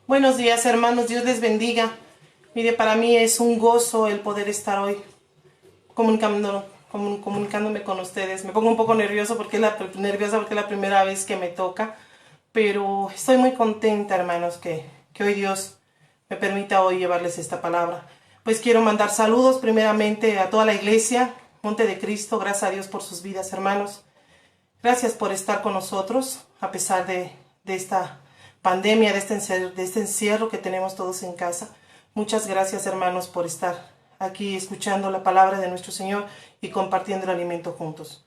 Buenos días, hermanos, Dios les bendiga. Mire, para mí es un gozo el poder estar hoy comunicándome con ustedes. Me pongo un poco nerviosa porque es la primera vez que me toca, pero estoy muy contenta, hermanos, que hoy Dios me permita hoy llevarles esta palabra. Pues quiero mandar saludos primeramente a toda la iglesia, Monte de Cristo. Gracias a Dios por sus vidas, hermanos. Gracias por estar con nosotros a pesar de esta pandemia, de este encierro que tenemos todos en casa. Muchas gracias, hermanos, por estar aquí escuchando la palabra de nuestro Señor y compartiendo el alimento juntos.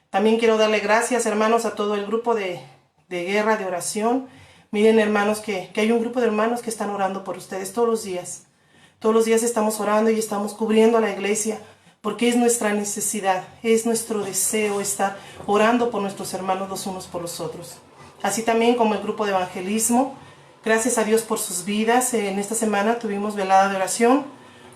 También quiero darle gracias, hermanos, a todo el grupo de guerra, de oración. Miren, hermanos, que hay un grupo de hermanos que están orando por ustedes todos los días. Todos los días estamos orando y estamos cubriendo a la iglesia, porque es nuestra necesidad, es nuestro deseo estar orando por nuestros hermanos los unos por los otros. Así también como el grupo de evangelismo, gracias a Dios por sus vidas. En esta semana tuvimos velada de oración.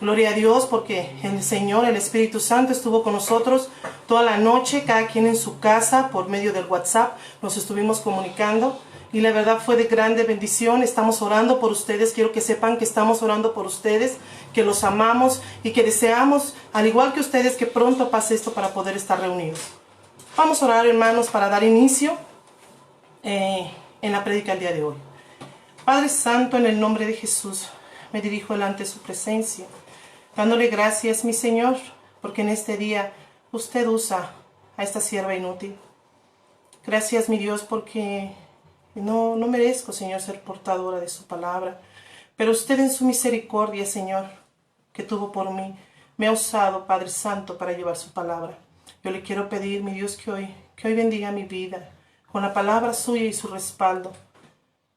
Gloria a Dios porque el Señor, el Espíritu Santo estuvo con nosotros toda la noche, cada quien en su casa, por medio del WhatsApp, nos estuvimos comunicando. Y la verdad fue de grande bendición. Estamos orando por ustedes. Quiero que sepan que estamos orando por ustedes, que los amamos y que deseamos, al igual que ustedes, que pronto pase esto para poder estar reunidos. Vamos a orar, hermanos, para dar inicio en la prédica del día de hoy. Padre Santo, en el nombre de Jesús, me dirijo delante de su presencia, dándole gracias, mi Señor, porque en este día usted usa a esta sierva inútil. Gracias, mi Dios, porque no merezco, Señor, ser portadora de su palabra, pero usted en su misericordia, Señor, que tuvo por mí, me ha usado, Padre Santo, para llevar su palabra. Yo le quiero pedir, mi Dios, que hoy bendiga mi vida con la palabra suya y su respaldo.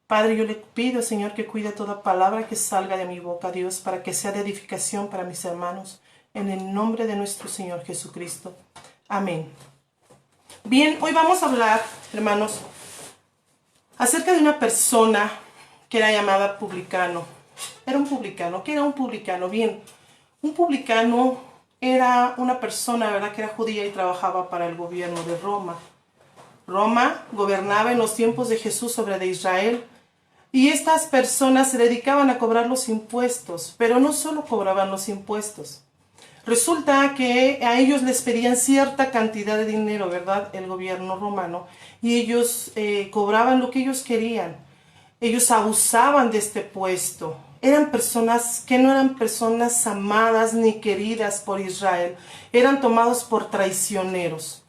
Padre, yo le pido, Señor, que cuide toda palabra que salga de mi boca, Dios, para que sea de edificación para mis hermanos, en el nombre de nuestro Señor Jesucristo. Amén. Bien, hoy vamos a hablar, hermanos, acerca de una persona que era llamada publicano. Era un publicano. ¿Qué era un publicano? Bien, un publicano era una persona, ¿verdad?, que era judía y trabajaba para el gobierno de Roma. Roma gobernaba en los tiempos de Jesús sobre de Israel. Y estas personas se dedicaban a cobrar los impuestos, pero no solo cobraban los impuestos. Resulta que a ellos les pedían cierta cantidad de dinero, ¿verdad?, el gobierno romano, y ellos cobraban lo que ellos querían. Ellos abusaban de este puesto. Eran personas que no eran personas amadas ni queridas por Israel. Eran tomados por traicioneros.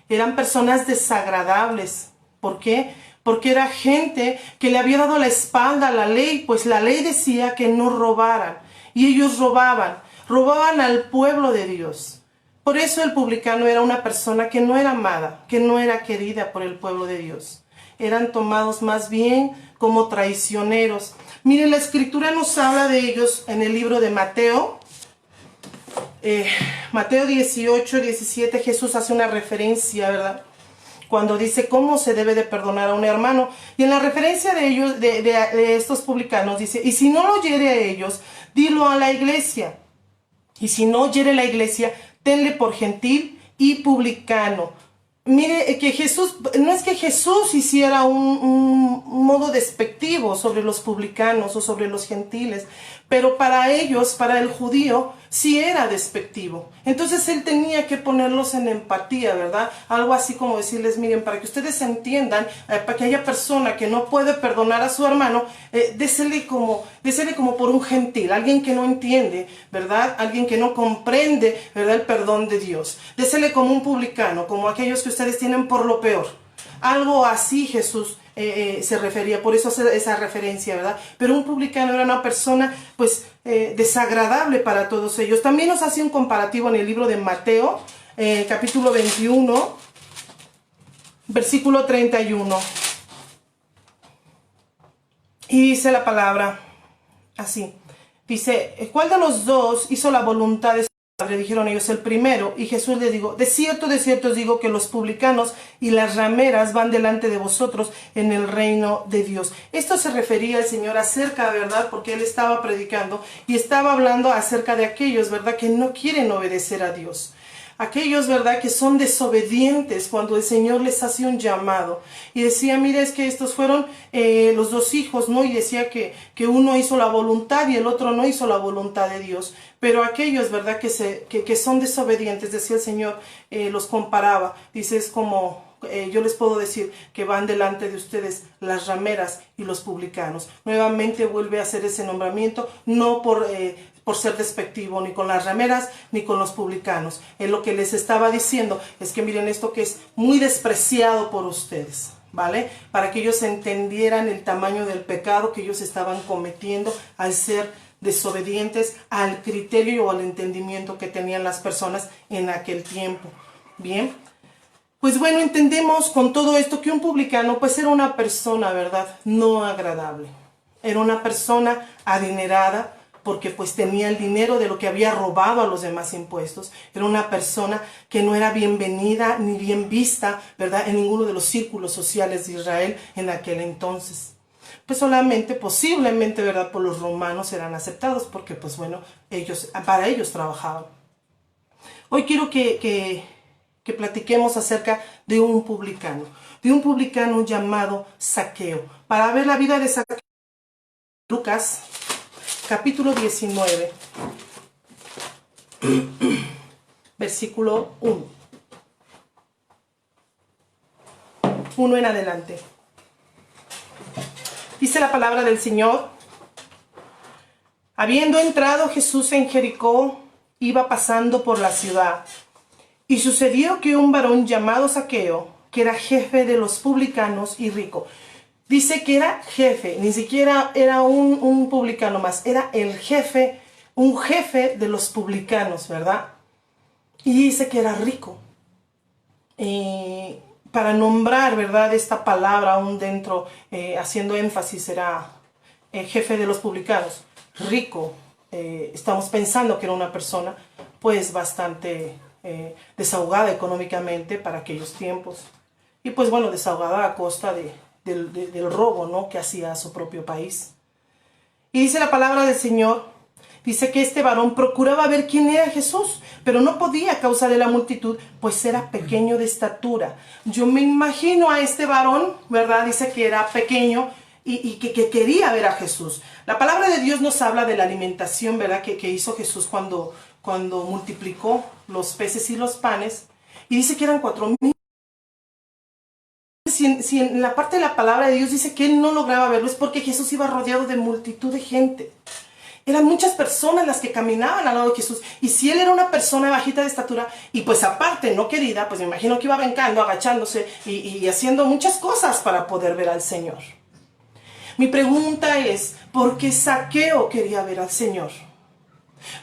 Eran personas desagradables. ¿Por qué? Porque era gente que le había dado la espalda a la ley, pues la ley decía que no robaran. Y ellos robaban al pueblo de Dios. Por eso el publicano era una persona que no era amada, que no era querida por el pueblo de Dios. Eran tomados más bien como traicioneros. Mire, la escritura nos habla de ellos en el libro de Mateo. Mateo 18, 17, Jesús hace una referencia, ¿verdad?, cuando dice cómo se debe de perdonar a un hermano. Y en la referencia de ellos, de estos publicanos, dice, y si no lo oyere a ellos, dilo a la iglesia. Y si no oyere la iglesia, tenle por gentil y publicano. Mire, que Jesús, no es que Jesús hiciera un modo despectivo sobre los publicanos o sobre los gentiles, pero para ellos, para el judío, sí era despectivo. Entonces él tenía que ponerlos en empatía, ¿verdad? Algo así como decirles, miren, para que ustedes entiendan, para que haya persona que no puede perdonar a su hermano, désele como por un gentil, alguien que no entiende, ¿verdad? Alguien que no comprende, ¿verdad?, el perdón de Dios. Désele como un publicano, como aquellos que ustedes tienen por lo peor. Algo así Jesús se refería, por eso hace esa referencia, ¿verdad? Pero un publicano era una persona, pues, desagradable para todos ellos. También nos hace un comparativo en el libro de Mateo, capítulo 21, versículo 31. Y dice la palabra así. Dice, ¿cuál de los dos hizo la voluntad de su padre? Dijeron ellos, el primero. Y Jesús les dijo, de cierto os digo que los publicanos y las rameras van delante de vosotros en el reino de Dios. Esto se refería al Señor acerca, ¿verdad?, porque Él estaba predicando y estaba hablando acerca de aquellos, ¿verdad?, que no quieren obedecer a Dios. aquellos, ¿verdad?, que son desobedientes cuando el Señor les hace un llamado. Y decía, mira, es que estos fueron los dos hijos, ¿no? Y decía que uno hizo la voluntad y el otro no hizo la voluntad de Dios. Pero aquellos, ¿verdad?, que son desobedientes, decía el Señor, los comparaba. Dice, es como... yo les puedo decir que van delante de ustedes las rameras y los publicanos. Nuevamente vuelve a hacer ese nombramiento, no por ser despectivo ni con las rameras ni con los publicanos. Lo que les estaba diciendo es que miren esto que es muy despreciado por ustedes, ¿vale? Para que ellos entendieran el tamaño del pecado que ellos estaban cometiendo al ser desobedientes al criterio o al entendimiento que tenían las personas en aquel tiempo. Bien. Pues bueno, entendemos con todo esto que un publicano pues era una persona, ¿verdad?, no agradable. Era una persona adinerada porque pues tenía el dinero de lo que había robado a los demás impuestos. Era una persona que no era bienvenida ni bien vista, ¿verdad?, en ninguno de los círculos sociales de Israel en aquel entonces. Pues solamente, posiblemente, ¿verdad?, por los romanos eran aceptados porque pues bueno, para ellos trabajaban. Hoy quiero que platiquemos acerca de un publicano llamado Zaqueo. Para ver la vida de Zaqueo, Lucas, capítulo 19, versículo 1. 1 en adelante. Dice la palabra del Señor: habiendo entrado Jesús en Jericó, iba pasando por la ciudad. Y sucedió que un varón llamado Zaqueo, que era jefe de los publicanos y rico, dice que era jefe, ni siquiera era un publicano más, era el jefe, un jefe de los publicanos, ¿verdad? Y dice que era rico. Para nombrar, ¿verdad?, esta palabra aún dentro, haciendo énfasis, era jefe de los publicanos, rico. Estamos pensando que era una persona pues bastante desahogada económicamente para aquellos tiempos. Y pues bueno, desahogada a costa del robo, ¿no?, que hacía a su propio país. Y dice la palabra del Señor, dice que este varón procuraba ver quién era Jesús, pero no podía a causa de la multitud, pues era pequeño de estatura. Yo me imagino a este varón, ¿verdad?, dice que era pequeño y que quería ver a Jesús. La palabra de Dios nos habla de la alimentación, ¿verdad?, que hizo Jesús cuando multiplicó los peces y los panes, y dice que eran 4,000. Si en la parte de la palabra de Dios dice que él no lograba verlo, es porque Jesús iba rodeado de multitud de gente. Eran muchas personas las que caminaban al lado de Jesús. Y si él era una persona bajita de estatura, y pues aparte no querida, pues me imagino que iba brincando, agachándose y haciendo muchas cosas para poder ver al Señor. Mi pregunta es, ¿por qué Zaqueo quería ver al Señor?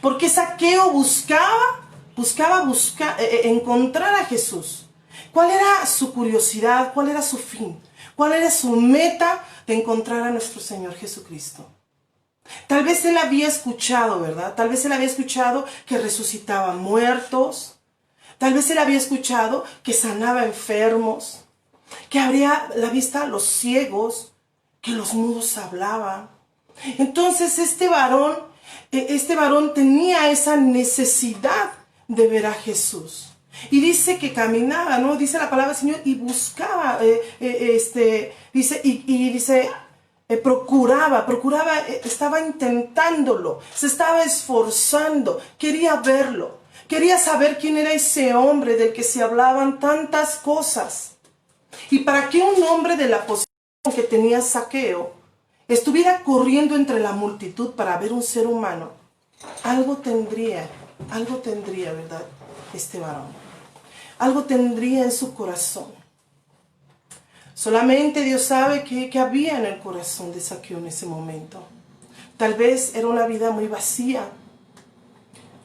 ¿Por qué Zaqueo buscaba encontrar a Jesús? ¿Cuál era su curiosidad? ¿Cuál era su fin? ¿Cuál era su meta de encontrar a nuestro Señor Jesucristo? Tal vez él había escuchado, ¿verdad? Tal vez él había escuchado que resucitaba muertos. Tal vez él había escuchado que sanaba enfermos, que abría la vista a los ciegos, que los mudos hablaban. Entonces este varón tenía esa necesidad de ver a Jesús. Y dice que caminaba, ¿no? Dice la palabra del Señor, y buscaba, procuraba, estaba intentándolo, se estaba esforzando, quería verlo, quería saber quién era ese hombre del que se hablaban tantas cosas. Y para que un hombre de la posición que tenía Zaqueo estuviera corriendo entre la multitud para ver un ser humano, algo tendría, ¿verdad?, este varón. Algo tendría en su corazón. Solamente Dios sabe qué había en el corazón de Zaqueo en ese momento. Tal vez era una vida muy vacía,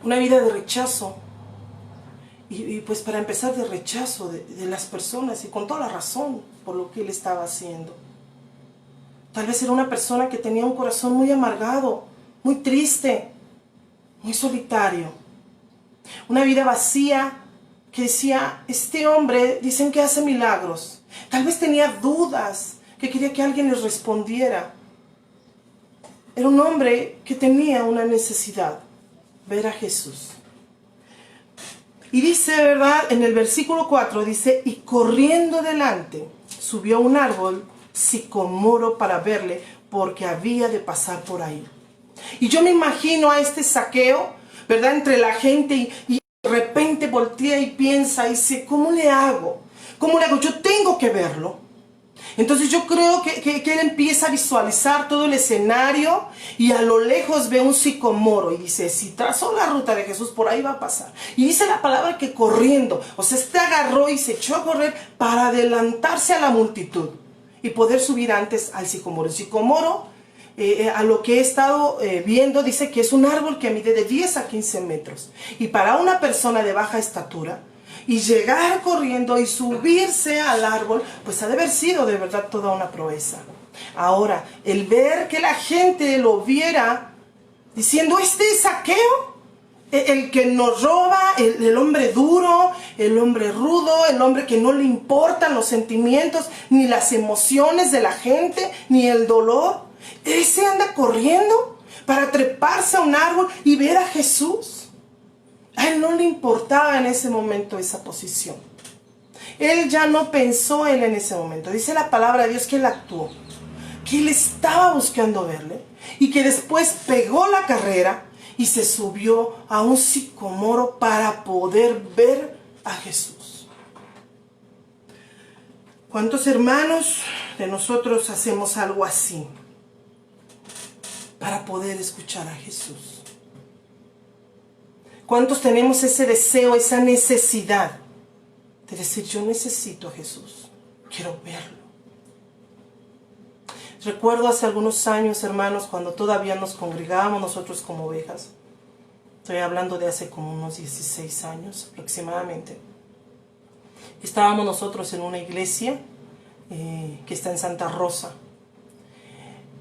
una vida de rechazo. Y pues para empezar, de rechazo de las personas, y con toda la razón por lo que él estaba haciendo. Tal vez era una persona que tenía un corazón muy amargado, muy triste, muy solitario. Una vida vacía que decía, este hombre dicen que hace milagros. Tal vez tenía dudas, que quería que alguien les respondiera. Era un hombre que tenía una necesidad, ver a Jesús. Y dice, ¿verdad? En el versículo 4 dice, y corriendo delante, subió a un árbol sicomoro para verle, porque había de pasar por ahí. Y yo me imagino a este Zaqueo, ¿verdad? Entre la gente y de repente voltea y piensa y dice, ¿cómo le hago? ¿Cómo le hago? Yo tengo que verlo. Entonces yo creo que él empieza a visualizar todo el escenario y a lo lejos ve un sicomoro y dice, si trazó la ruta de Jesús, por ahí va a pasar. Y dice la palabra que corriendo, o sea, este agarró y se echó a correr para adelantarse a la multitud y poder subir antes al sicomoro. El sicomoro, a lo que he estado viendo, dice que es un árbol que mide de 10 a 15 metros. Y para una persona de baja estatura, y llegar corriendo y subirse al árbol, pues ha de haber sido de verdad toda una proeza. Ahora, el ver que la gente lo viera diciendo, este es Zaqueo, el que nos roba, el hombre duro, el hombre rudo, el hombre que no le importan los sentimientos, ni las emociones de la gente, ni el dolor. Ese anda corriendo para treparse a un árbol y ver a Jesús. A él no le importaba en ese momento esa posición. Él ya no pensó en ese momento. Dice la palabra de Dios que él actuó, que él estaba buscando verle y que después pegó la carrera y se subió a un sicomoro para poder ver a Jesús. ¿Cuántos hermanos de nosotros hacemos algo así para poder escuchar a Jesús? ¿Cuántos tenemos ese deseo, esa necesidad de decir, yo necesito a Jesús, quiero verlo? Recuerdo hace algunos años, hermanos, cuando todavía nos congregábamos nosotros como ovejas. Estoy hablando de hace como unos 16 años aproximadamente. Estábamos nosotros en una iglesia que está en Santa Rosa.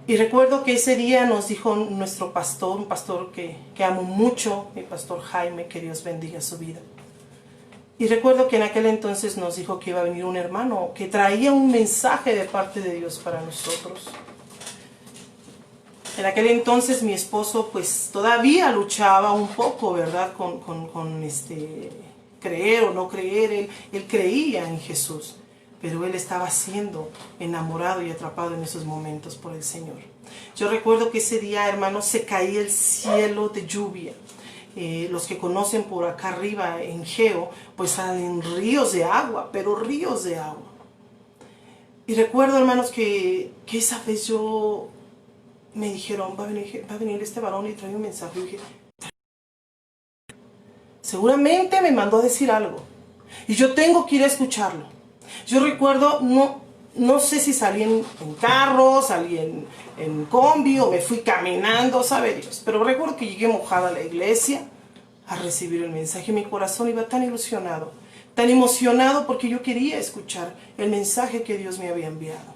Y recuerdo que ese día nos dijo nuestro pastor, un pastor que amo mucho, mi pastor Jaime, que Dios bendiga su vida. Y recuerdo que en aquel entonces nos dijo que iba a venir un hermano que traía un mensaje de parte de Dios para nosotros. En aquel entonces mi esposo pues todavía luchaba un poco, ¿verdad? Con creer o no creer. Él creía en Jesús, pero él estaba siendo enamorado y atrapado en esos momentos por el Señor. Yo recuerdo que ese día, hermanos, se caía el cielo de lluvia. Los que conocen por acá arriba en Geo, pues salen ríos de agua, pero ríos de agua. Y recuerdo, hermanos, que esa vez me dijeron, va a venir este varón y trae un mensaje. Y dije, seguramente me mandó a decir algo y yo tengo que ir a escucharlo. Yo recuerdo, no sé si salí en carro, salí en combi o me fui caminando, sabe Dios. Pero recuerdo que llegué mojada a la iglesia a recibir el mensaje. Mi corazón iba tan ilusionado, tan emocionado porque yo quería escuchar el mensaje que Dios me había enviado.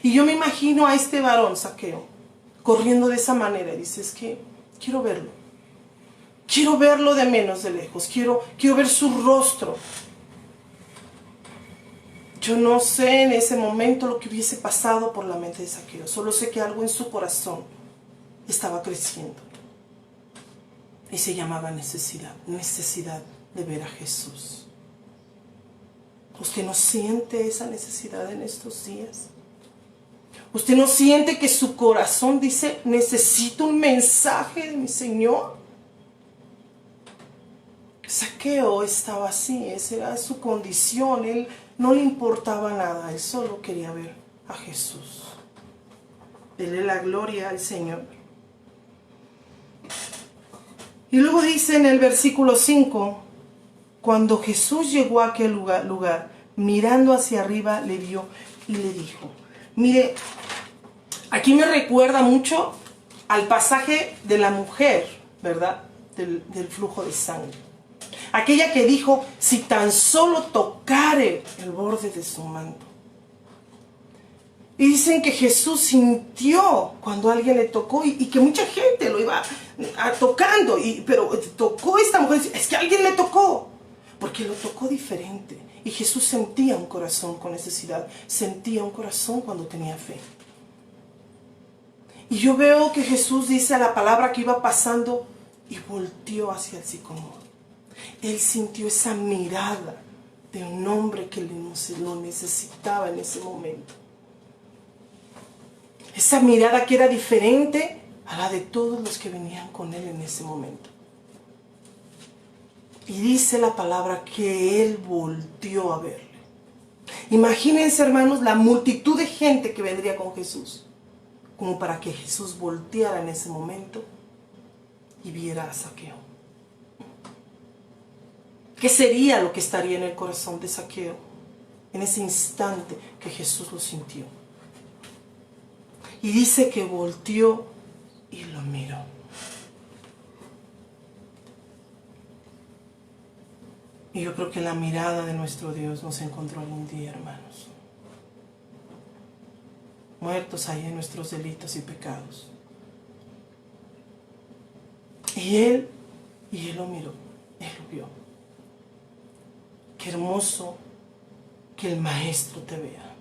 Y yo me imagino a este varón, Zaqueo, corriendo de esa manera. Y dice, es que quiero verlo. Quiero verlo de menos de lejos. Quiero ver su rostro. Yo no sé en ese momento lo que hubiese pasado por la mente de Zaqueo. Solo sé que algo en su corazón estaba creciendo. Y se llamaba necesidad de ver a Jesús. ¿Usted no siente esa necesidad en estos días? ¿Usted no siente que su corazón dice, necesito un mensaje de mi Señor? Zaqueo estaba así, esa era su condición. Él no le importaba nada, él solo quería ver a Jesús. Dele la gloria al Señor. Y luego dice en el versículo 5, cuando Jesús llegó a aquel lugar, mirando hacia arriba, le vio y le dijo, mire, aquí me recuerda mucho al pasaje de la mujer, ¿verdad? Del flujo de sangre. Aquella que dijo, si tan solo tocare el borde de su manto. Y dicen que Jesús sintió cuando alguien le tocó y que mucha gente lo iba tocando. Pero tocó esta mujer, es que alguien le tocó. Porque lo tocó diferente. Y Jesús sentía un corazón con necesidad. Sentía un corazón cuando tenía fe. Y yo veo que Jesús dice a la palabra que iba pasando y volteó hacia el sicomoro. Él sintió esa mirada de un hombre que lo necesitaba en ese momento. Esa mirada que era diferente a la de todos los que venían con él en ese momento. Y dice la palabra que él volteó a verle. Imagínense, hermanos, la multitud de gente que vendría con Jesús, como para que Jesús volteara en ese momento y viera a Zaqueo. ¿Qué sería lo que estaría en el corazón de Zaqueo en ese instante que Jesús lo sintió? Y dice que volteó y lo miró. Y yo creo que la mirada de nuestro Dios nos encontró algún día, hermanos, muertos ahí en nuestros delitos y pecados. Y Él lo miró, Él lo vio. Qué hermoso que el Maestro te vea,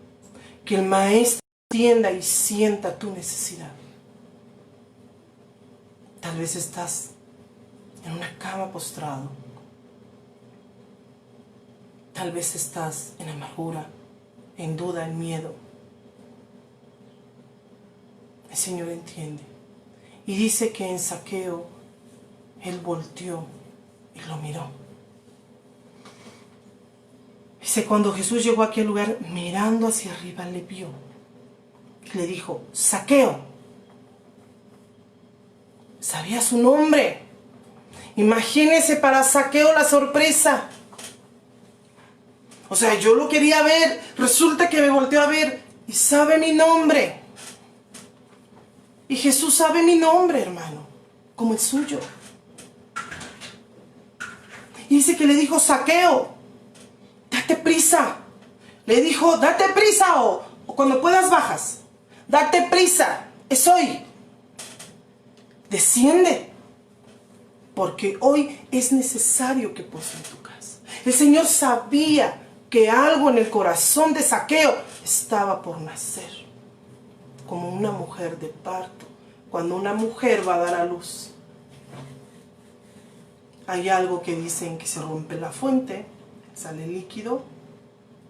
que el Maestro entienda y sienta tu necesidad. Tal vez estás en una cama postrado. Tal vez estás en amargura, en duda, en miedo. El Señor entiende. Y dice que en Zaqueo, Él volteó y lo miró. Dice, cuando Jesús llegó a aquel lugar, mirando hacia arriba, le vio. Y le dijo, Zaqueo. Sabía su nombre. Imagínense para Zaqueo la sorpresa. O sea, yo lo quería ver, resulta que me volteó a ver y sabe mi nombre. Y Jesús sabe mi nombre, hermano, como el suyo. Y dice que le dijo, Zaqueo, date prisa. Le dijo, date prisa o cuando puedas bajas. Date prisa, es hoy. Desciende, porque hoy es necesario que pose en tu casa. El Señor sabía que algo en el corazón de Zaqueo estaba por nacer, como una mujer de parto. Cuando una mujer va a dar a luz, hay algo que dicen que se rompe la fuente, sale líquido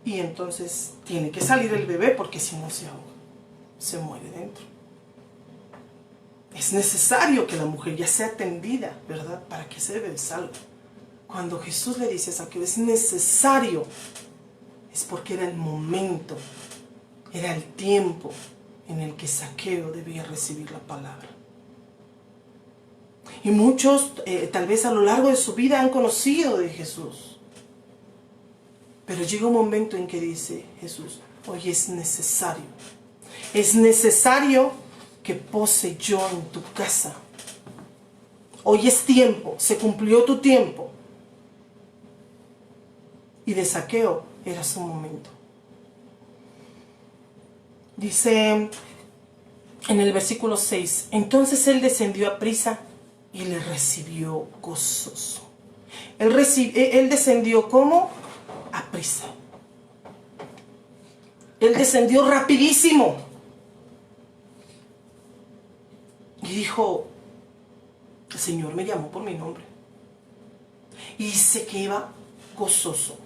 y entonces tiene que salir el bebé porque si no se ahoga, se muere dentro. Es necesario que la mujer ya sea atendida, ¿verdad? Para que ese bebé salga. Cuando Jesús le dice a Zaqueo, es necesario, es porque era el momento, era el tiempo en el que Zaqueo debía recibir la palabra. Y muchos, tal vez a lo largo de su vida, han conocido de Jesús. Pero llega un momento en que dice Jesús, hoy es necesario que pose yo en tu casa. Hoy es tiempo, se cumplió tu tiempo. Y de Zaqueo era su momento. Dice en el versículo 6, entonces él descendió a prisa y le recibió gozoso. Él descendió ¿cómo? A prisa. Él descendió rapidísimo. Y dijo, el Señor me llamó por mi nombre. Y dice que iba gozoso,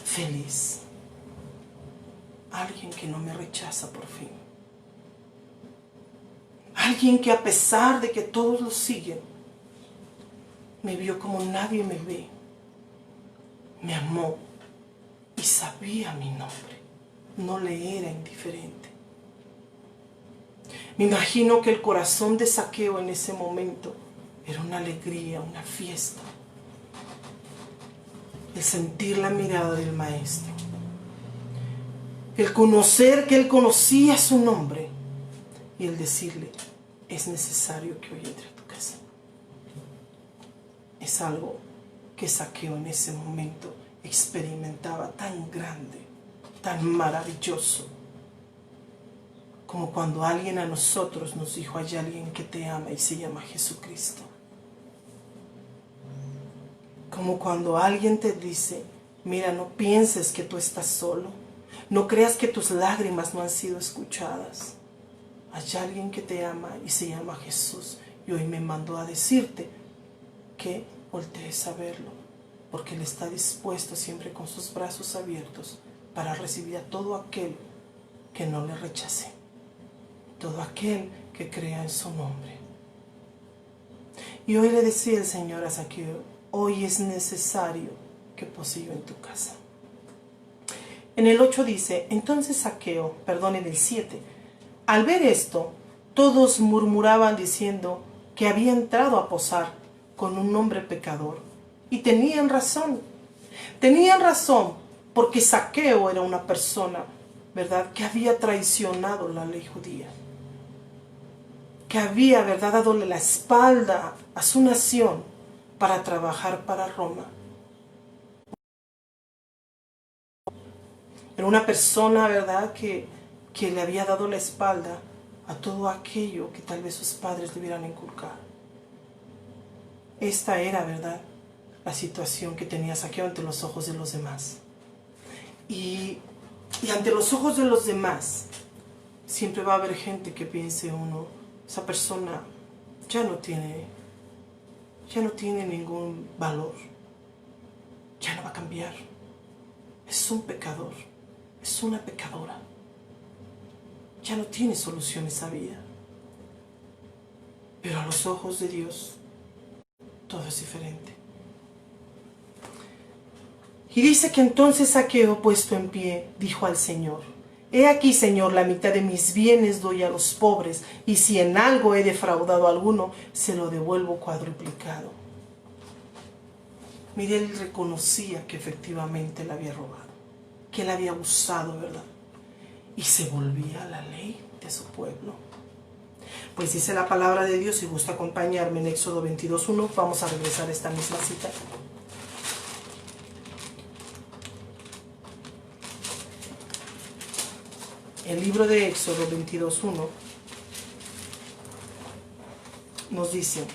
feliz. Alguien que no me rechaza por fin. Alguien que a pesar de que todos lo siguen, me vio como nadie me ve. Me amó y sabía mi nombre. No le era indiferente. Me imagino que el corazón de Zaqueo en ese momento era una alegría, una fiesta. El sentir la mirada del Maestro. El conocer que él conocía su nombre. Y el decirle, es necesario que hoy entre a tu casa. Es algo que Zaqueo en ese momento experimentaba tan grande, tan maravilloso, como cuando alguien a nosotros nos dijo, hay alguien que te ama y se llama Jesucristo. Como cuando alguien te dice, mira, no pienses que tú estás solo, no creas que tus lágrimas no han sido escuchadas. Hay alguien que te ama y se llama Jesús y hoy me mandó a decirte que voltees a verlo porque Él está dispuesto siempre con sus brazos abiertos para recibir a todo aquel que no le rechace, todo aquel que crea en su nombre. Y hoy le decía el Señor a Zaqueo, hoy es necesario que posee en tu casa. En el 8 dice, entonces Zaqueo, en el 7, al ver esto, todos murmuraban diciendo que había entrado a posar con un hombre pecador. Y tenían razón porque Zaqueo era una persona, ¿verdad?, que había traicionado la ley judía, que había, ¿verdad?, dadole la espalda a su nación para trabajar para Roma. Era una persona, ¿verdad?, que le había dado la espalda a todo aquello que tal vez sus padres le hubieran inculcado. Esta era, ¿verdad?, la situación que tenía Zaqueo ante los ojos de los demás. Y ante los ojos de los demás, siempre va a haber gente que piense uno, esa persona ya no tiene ningún valor, ya no va a cambiar, es un pecador, es una pecadora, ya no tiene solución esa vida. Pero a los ojos de Dios, todo es diferente. Y dice que entonces Zaqueo, puesto en pie, dijo al Señor, he aquí, Señor, la mitad de mis bienes doy a los pobres, y si en algo he defraudado a alguno, se lo devuelvo cuadruplicado. Mire, él reconocía que efectivamente le había robado, que él había abusado, ¿verdad? Y se volvía a la ley de su pueblo. Pues dice la palabra de Dios, si gusta acompañarme en Éxodo 22:1, vamos a regresar a esta misma cita. El libro de Éxodo 22:1 nos dice,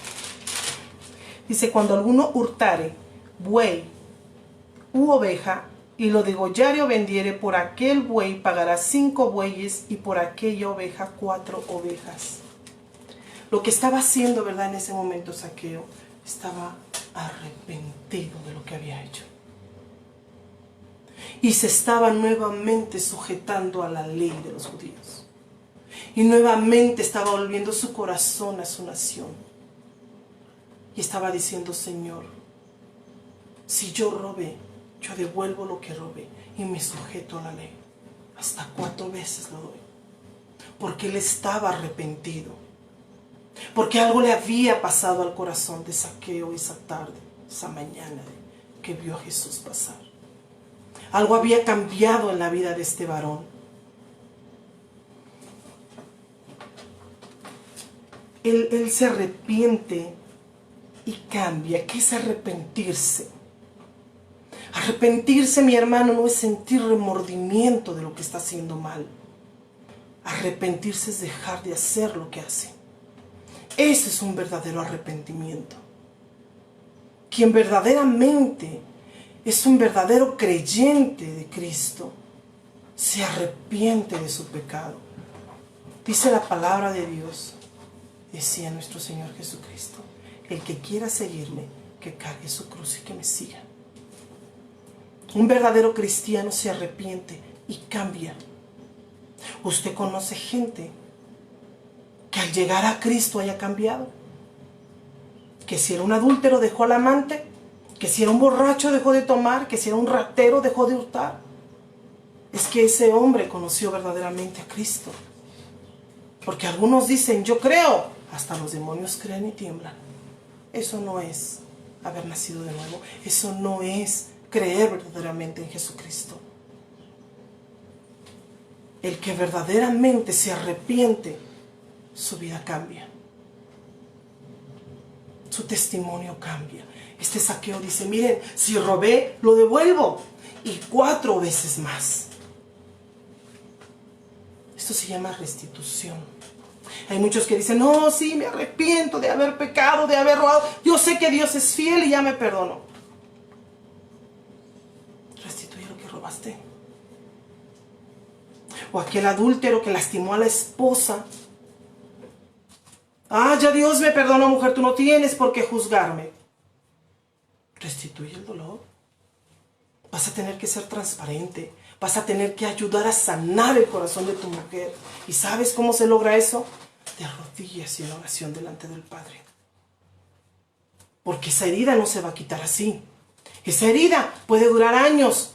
cuando alguno hurtare buey u oveja y lo degollare o vendiere, por aquel buey pagará 5 bueyes y por aquella oveja 4 ovejas. Lo que estaba haciendo, ¿verdad?, en ese momento Zaqueo, estaba arrepentido de lo que había hecho. Y se estaba nuevamente sujetando a la ley de los judíos. Y nuevamente estaba volviendo su corazón a su nación. Y estaba diciendo, Señor, si yo robé, yo devuelvo lo que robé y me sujeto a la ley. Hasta 4 veces lo doy. Porque él estaba arrepentido. Porque algo le había pasado al corazón de Zaqueo esa tarde, esa mañana que vio a Jesús pasar. Algo había cambiado en la vida de este varón. Él se arrepiente y cambia. ¿Qué es arrepentirse? Arrepentirse, mi hermano, no es sentir remordimiento de lo que está haciendo mal. Arrepentirse es dejar de hacer lo que hace. Ese es un verdadero arrepentimiento. Quien verdaderamente es un verdadero creyente de Cristo, se arrepiente de su pecado. Dice la palabra de Dios, decía nuestro Señor Jesucristo, el que quiera seguirme, que cargue su cruz y que me siga. Un verdadero cristiano se arrepiente y cambia. Usted conoce gente que al llegar a Cristo haya cambiado. Que si era un adúltero dejó al amante, que si era un borracho dejó de tomar, que si era un ratero dejó de hurtar. Es que ese hombre conoció verdaderamente a Cristo. Porque algunos dicen, yo creo, hasta los demonios creen y tiemblan. Eso no es haber nacido de nuevo. Eso no es creer verdaderamente en Jesucristo. El que verdaderamente se arrepiente, su vida cambia. Su testimonio cambia. Este Zaqueo dice, miren, si robé, lo devuelvo. Y 4 veces más. Esto se llama restitución. Hay muchos que dicen, no, sí, me arrepiento de haber pecado, de haber robado. Yo sé que Dios es fiel y ya me perdonó. Restituye lo que robaste. O aquel adúltero que lastimó a la esposa. Ah, ya Dios me perdonó, mujer, tú no tienes por qué juzgarme. restituye el dolor. Vas a tener que ser transparente. Vas a tener que ayudar a sanar el corazón de tu mujer. ¿Y sabes cómo se logra eso? De rodillas y en oración delante del Padre. Porque esa herida no se va a quitar así. Esa herida puede durar años.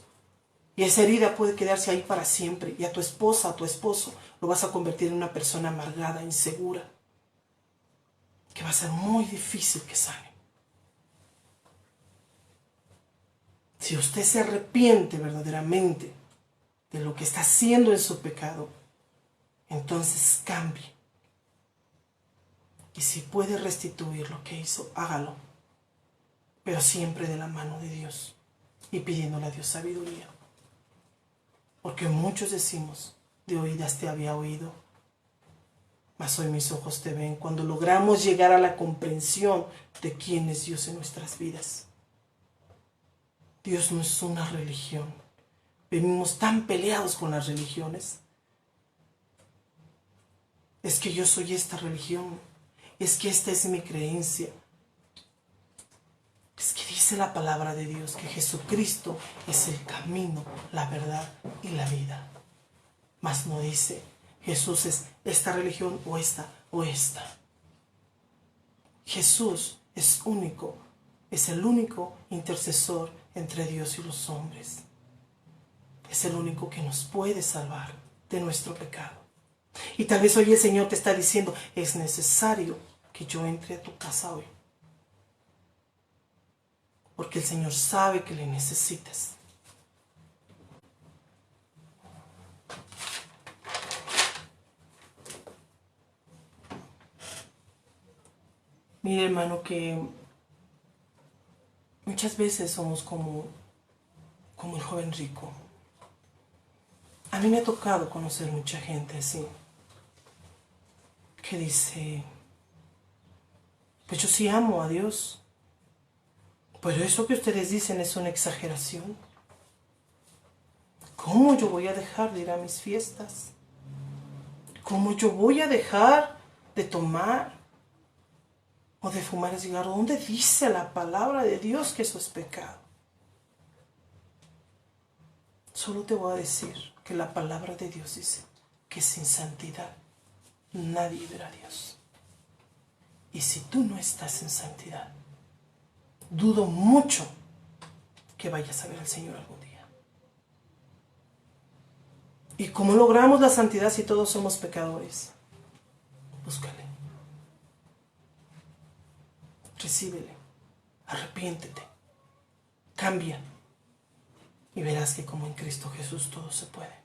Y esa herida puede quedarse ahí para siempre. Y a tu esposa, a tu esposo, lo vas a convertir en una persona amargada, insegura. Que va a ser muy difícil que sane. Si usted se arrepiente verdaderamente de lo que está haciendo en su pecado, entonces cambie. Y si puede restituir lo que hizo, hágalo. Pero siempre de la mano de Dios y pidiéndole a Dios sabiduría. Porque muchos decimos, de oídas te había oído, mas hoy mis ojos te ven. Cuando logramos llegar a la comprensión de quién es Dios en nuestras vidas. Dios no es una religión. Venimos tan peleados con las religiones. Es que yo soy esta religión. Es que esta es mi creencia. Es que dice la palabra de Dios que Jesucristo es el camino, la verdad y la vida. Mas no dice Jesús es esta religión o esta o esta. Jesús es único. Es el único intercesor entre Dios y los hombres. Es el único que nos puede salvar de nuestro pecado. Y tal vez hoy el Señor te está diciendo, es necesario que yo entre a tu casa hoy. Porque el Señor sabe que le necesitas. Mire, hermano, que muchas veces somos como el joven rico. A mí me ha tocado conocer mucha gente así, que dice, pues yo sí amo a Dios, pero eso que ustedes dicen es una exageración. ¿Cómo yo voy a dejar de ir a mis fiestas? ¿Cómo yo voy a dejar de tomar o de fumar el cigarro? ¿Dónde dice la palabra de Dios que eso es pecado? Solo te voy a decir que la palabra de Dios dice que sin santidad nadie verá a Dios. Y si tú no estás en santidad, dudo mucho que vayas a ver al Señor algún día. ¿Y cómo logramos la santidad si todos somos pecadores? Búscale. Recíbele. Arrepiéntete. Cambia. Y verás que como en Cristo Jesús todo se puede.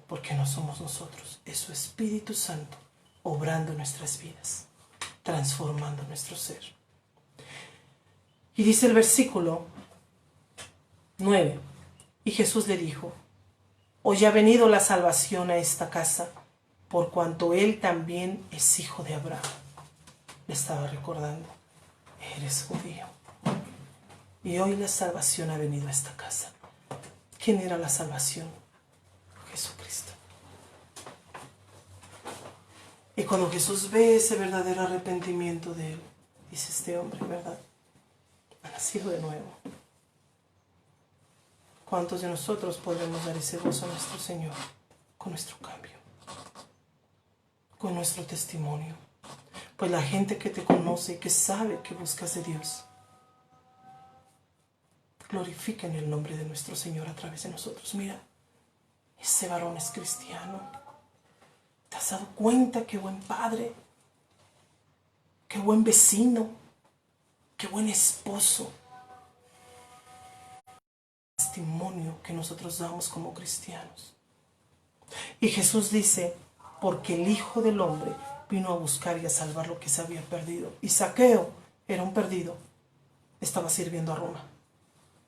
Porque no somos nosotros, es su Espíritu Santo obrando en nuestras vidas, transformando nuestro ser. Y dice el versículo 9, y Jesús le dijo, hoy ha venido la salvación a esta casa, por cuanto él también es hijo de Abraham. Le estaba recordando, eres judío. Y hoy la salvación ha venido a esta casa. ¿Quién era la salvación? Jesucristo. Y cuando Jesús ve ese verdadero arrepentimiento de él, dice este hombre, ¿verdad? Ha nacido de nuevo. ¿Cuántos de nosotros podremos dar ese gozo a nuestro Señor con nuestro cambio? Con nuestro testimonio. Pues la gente que te conoce y que sabe que buscas de Dios, glorifiquen el nombre de nuestro Señor a través de nosotros. Mira, ese varón es cristiano. ¿Te has dado cuenta qué buen padre? Qué buen vecino. Qué buen esposo. Testimonio que nosotros damos como cristianos. Y Jesús dice, porque el Hijo del Hombre vino a buscar y a salvar lo que se había perdido. Y Zaqueo era un perdido. Estaba sirviendo a Roma.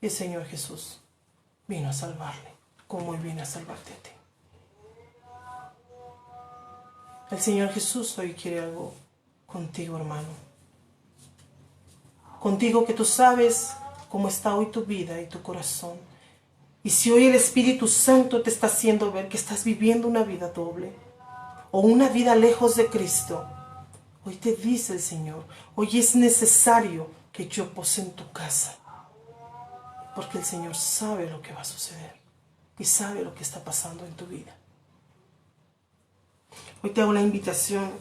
Y el Señor Jesús vino a salvarle, como Él viene a salvarte a ti. El Señor Jesús hoy quiere algo contigo, hermano. Contigo que tú sabes cómo está hoy tu vida y tu corazón. Y si hoy el Espíritu Santo te está haciendo ver que estás viviendo una vida doble o una vida lejos de Cristo, hoy te dice el Señor, hoy es necesario que yo pose en tu casa, porque el Señor sabe lo que va a suceder y sabe lo que está pasando en tu vida. Hoy te hago la invitación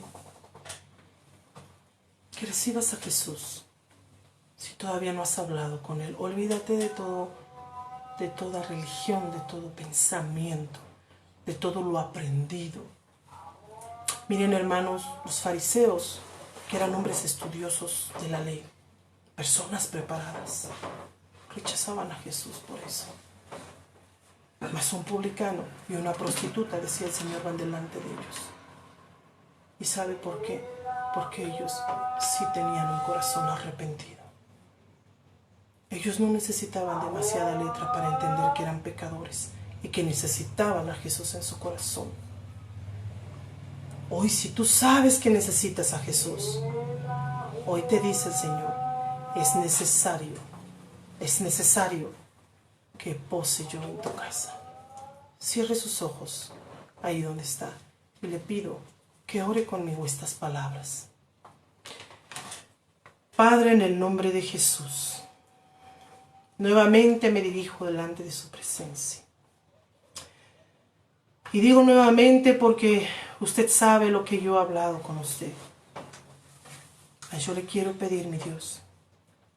que recibas a Jesús. Si todavía no has hablado con Él, olvídate de toda religión, de todo pensamiento, de todo lo aprendido. Miren, hermanos, los fariseos, que eran hombres estudiosos de la ley, personas preparadas, rechazaban a Jesús por eso. Mas un publicano y una prostituta, decía el Señor, van delante de ellos. ¿Y sabe por qué? Porque ellos sí tenían un corazón arrepentido. Ellos no necesitaban demasiada letra para entender que eran pecadores y que necesitaban a Jesús en su corazón. Hoy, si tú sabes que necesitas a Jesús, hoy te dice el Señor, es necesario que pose yo en tu casa. Cierre sus ojos ahí donde está y le pido que ore conmigo estas palabras. Padre, en el nombre de Jesús, nuevamente me dirijo delante de su presencia. Y digo nuevamente porque usted sabe lo que yo he hablado con usted. Yo le quiero pedir, mi Dios,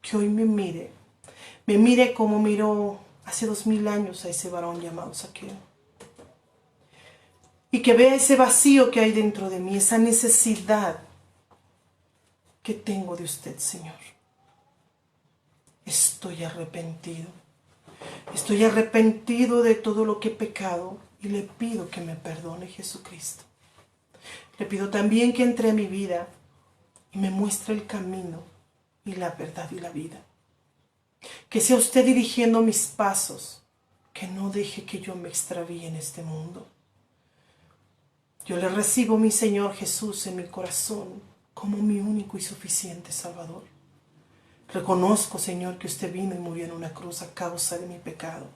que hoy me mire como miró hace 2000 años a ese varón llamado Zaqueo. Y que vea ese vacío que hay dentro de mí, esa necesidad que tengo de usted, Señor. Estoy arrepentido. Estoy arrepentido de todo lo que he pecado y le pido que me perdone, Jesucristo. Le pido también que entre a mi vida y me muestre el camino y la verdad y la vida. Que sea usted dirigiendo mis pasos, que no deje que yo me extravíe en este mundo. Yo le recibo, mi Señor Jesús, en mi corazón como mi único y suficiente Salvador. Reconozco, Señor, que usted vino y murió en una cruz a causa de mi pecado,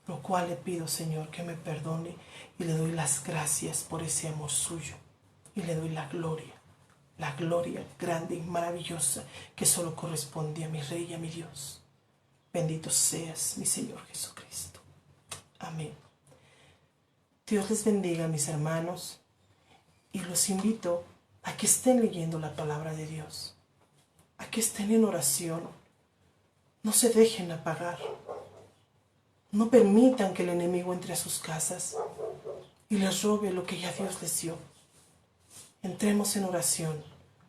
lo cual le pido, Señor, que me perdone y le doy las gracias por ese amor suyo y le doy la gloria grande y maravillosa que solo corresponde a mi Rey y a mi Dios. Bendito seas, mi Señor Jesucristo. Amén. Dios les bendiga, mis hermanos, y los invito a que estén leyendo la palabra de Dios, a que estén en oración. No se dejen apagar. No permitan que el enemigo entre a sus casas y les robe lo que ya Dios les dio. Entremos en oración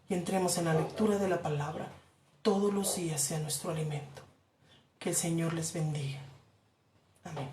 y entremos en la lectura de la palabra. Todos los días sea nuestro alimento. Que el Señor les bendiga. Amén.